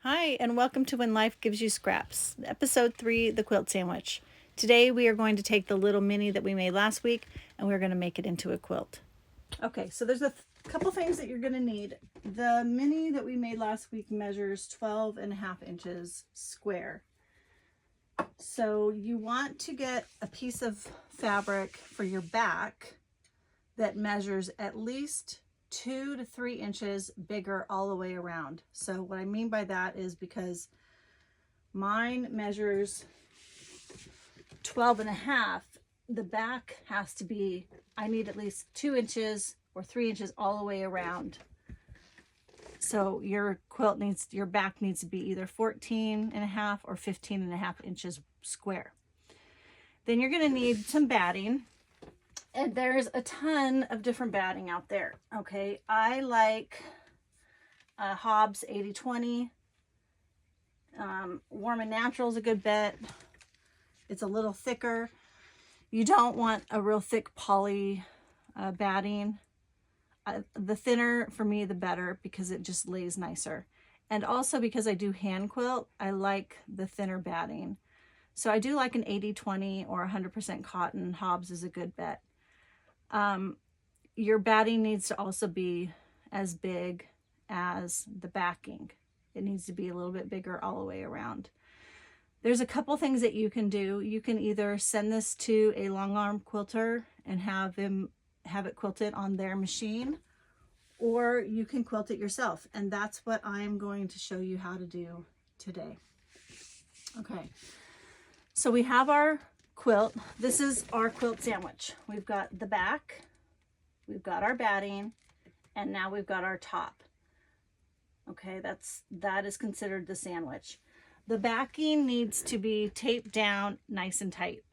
Hi, and welcome to When Life Gives You Scraps, episode 3, the quilt sandwich. Today we are going to take the little mini that we made last week and we're going to make it into a quilt. Okay, so there's a couple things that you're going to need. The mini that we made last week measures 12.5 inches square. So you want to get a piece of fabric for your back that measures at least 2 to 3 inches bigger all the way around. So what I mean by that is because mine measures 12.5, the back has to be, I need at least 2 inches or 3 inches all the way around. So your your back needs to be either 14.5 or 15.5 inches square. Then you're going to need some batting. And there's a ton of different batting out there. Okay, I like Hobbs 80/20. Warm and Natural is a good bet. It's a little thicker. You don't want a real thick poly batting. The thinner for me, the better, because it just lays nicer. And also because I do hand quilt, I like the thinner batting. So I do like an 80/20 or 100% cotton. Hobbs is a good bet. Your batting needs to also be as big as the backing. It needs to be a little bit bigger all the way around. There's a couple things that you can do. You can either send this to a long arm quilter and have it quilted on their machine, or you can quilt it yourself. And that's what I'm going to show you how to do today. Okay, so we have our quilt. This is our quilt sandwich. We've got the back, we've got our batting, and now we've got our top. Okay, that is considered the sandwich. The backing needs to be taped down nice and tight.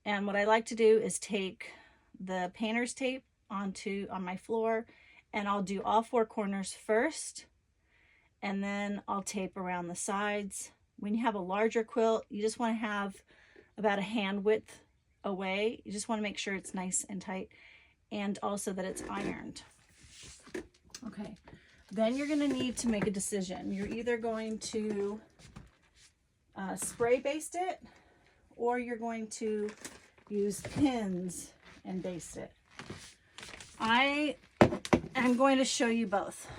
And what I like to do is take the painter's tape on my floor, and I'll do all 4 corners first, and then I'll tape around the sides. When you have a larger quilt, you just want to have about a hand width away. You just want to make sure it's nice and tight, and also that it's ironed. Okay, then you're going to need to make a decision. You're either going to spray baste it, or you're going to use pins and baste it. I am going to show you both.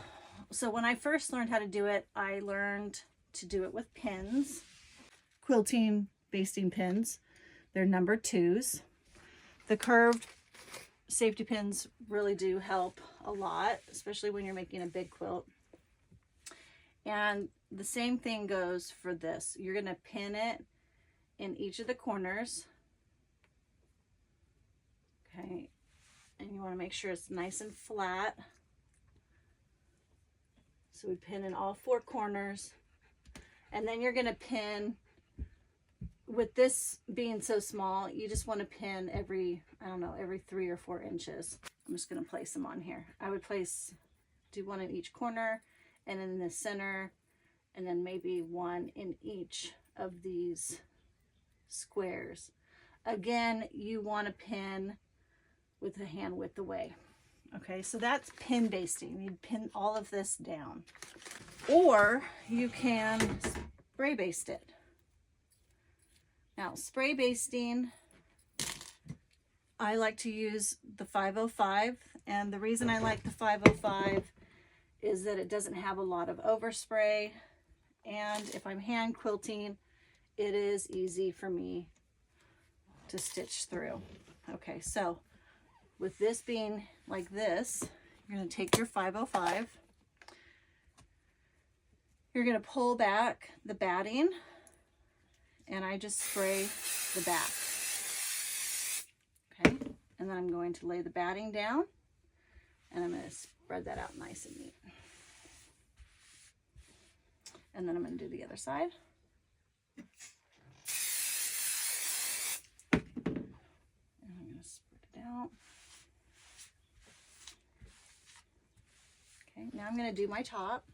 So when I first learned how to do it, I learned to do it with pins, quilting basting pins. They're number 2s. The curved safety pins really do help a lot, especially when you're making a big quilt. And the same thing goes for this. You're going to pin it in each of the corners. Okay, and you want to make sure it's nice and flat. So we pin in all 4 corners, and then you're going to pin. With this being so small, you just want to pin every 3 or 4 inches. I'm just going to place them on here. I would do 1 in each corner, and in the center, and then maybe 1 in each of these squares. Again, you want to pin with a hand width away. Okay, so that's pin basting. You pin all of this down. Or you can spray baste it. Now, spray basting, I like to use the 505, and the reason I like the 505 is that it doesn't have a lot of overspray, and if I'm hand quilting, it is easy for me to stitch through. Okay, so with this being like this, you're going to take your 505, you're going to pull back the batting, and I just spray the back. Okay, and then I'm going to lay the batting down, and I'm going to spread that out nice and neat. And then I'm going to do the other side. And I'm going to spread it out. Okay, now I'm going to do my top.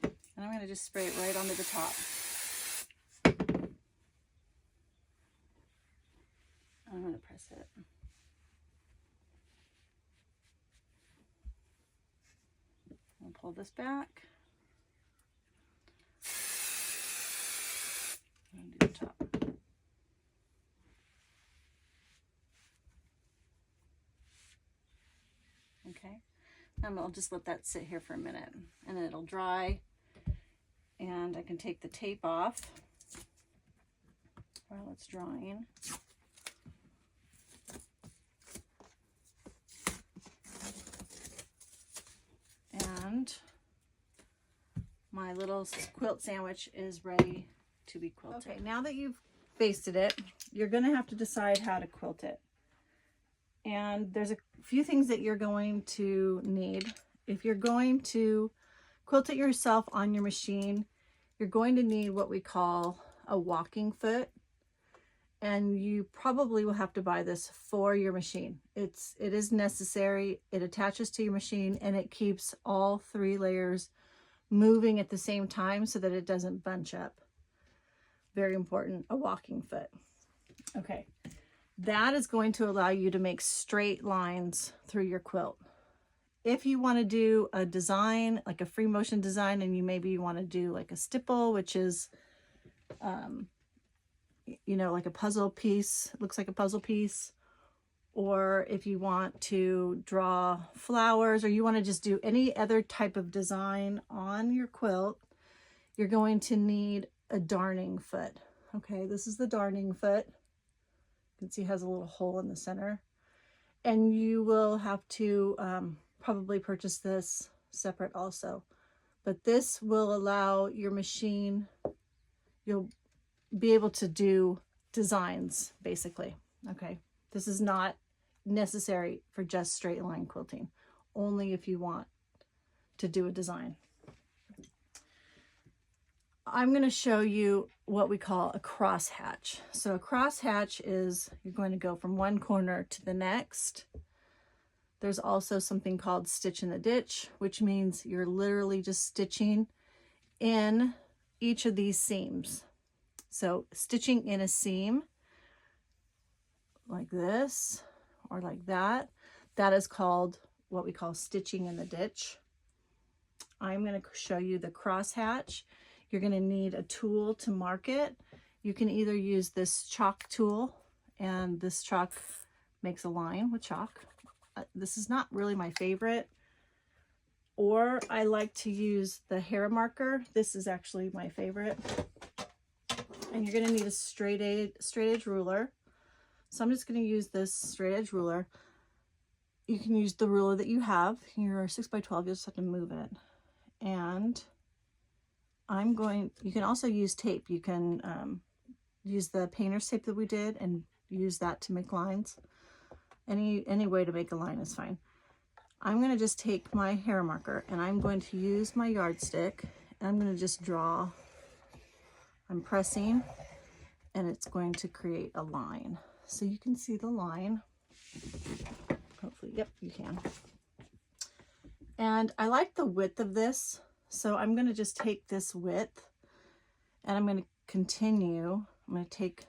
And I'm going to just spray it right onto the top. I'm going to press it. I'll pull this back. And I'll just let that sit here for a minute and then it'll dry. And I can take the tape off while it's drying. And my little quilt sandwich is ready to be quilted. Okay, now that you've basted it, you're going to have to decide how to quilt it. And there's a few things that you're going to need. If you're going to quilt it yourself on your machine, you're going to need what we call a walking foot. And you probably will have to buy this for your machine. It is necessary. It attaches to your machine and it keeps all 3 layers moving at the same time so that it doesn't bunch up. Very important, a walking foot. Okay, that is going to allow you to make straight lines through your quilt. If you want to do a design, like a free motion design, and you want to do like a stipple, which is you know, like a puzzle piece, it looks like a puzzle piece, or if you want to draw flowers, or you want to just do any other type of design on your quilt, you're going to need a darning foot. Okay, this is the darning foot. You can see it has a little hole in the center, and you will have to probably purchase this separate also, but this will allow your machine, you'll be able to do designs basically. Okay, this is not necessary for just straight line quilting, only if you want to do a design. I'm going to show you what we call a cross hatch. So a cross hatch is you're going to go from one corner to the next. There's also something called stitch in the ditch, which means you're literally just stitching in each of these seams. So stitching in a seam like this or like that, that is called what we call stitching in the ditch. I'm going to show you the cross hatch. You're going to need a tool to mark it. You can either use this chalk tool, and this chalk makes a line with chalk. This is not really my favorite. Or I like to use the hair marker. This is actually my favorite. And you're going to need a straight edge ruler. So I'm just going to use this straight edge ruler. You can use the ruler that you have. Your 6x12, you just have to move it. And you can also use tape. You can use the painter's tape that we did and use that to make lines. Any way to make a line is fine. I'm going to just take my hair marker and I'm going to use my yardstick and I'm going to just draw. I'm pressing and it's going to create a line. So you can see the line. Hopefully, yep, you can. And I like the width of this. So I'm going to just take this width and I'm going to continue. I'm going to take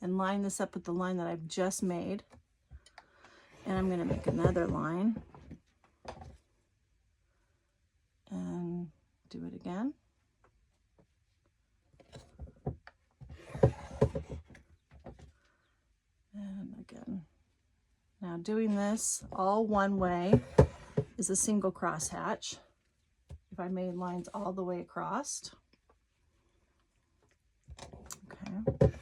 and line this up with the line that I've just made. And I'm going to make another line and do it again. And again. Now doing this all one way is a single cross hatch. If I made lines all the way across. Okay.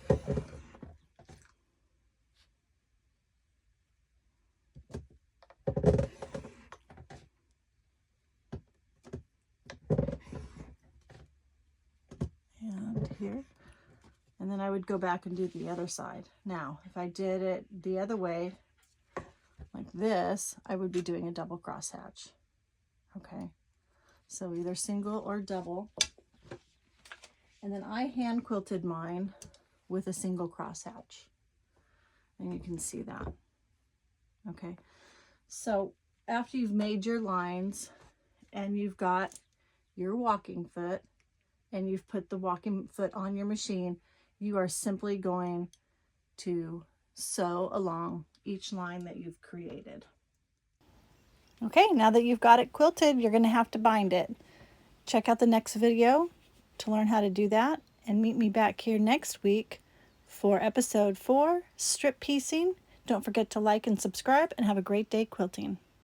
And here. And then I would go back and do the other side. Now, if I did it the other way, like this, I would be doing a double cross hatch. Okay. So either single or double. And then I hand quilted mine with a single cross hatch. And you can see that. Okay. So after you've made your lines and you've got your walking foot and you've put the walking foot on your machine, you are simply going to sew along each line that you've created. Okay, now that you've got it quilted, you're going to have to bind it. Check out the next video to learn how to do that, and meet me back here next week for episode 4, strip piecing. Don't forget to like and subscribe, and have a great day quilting.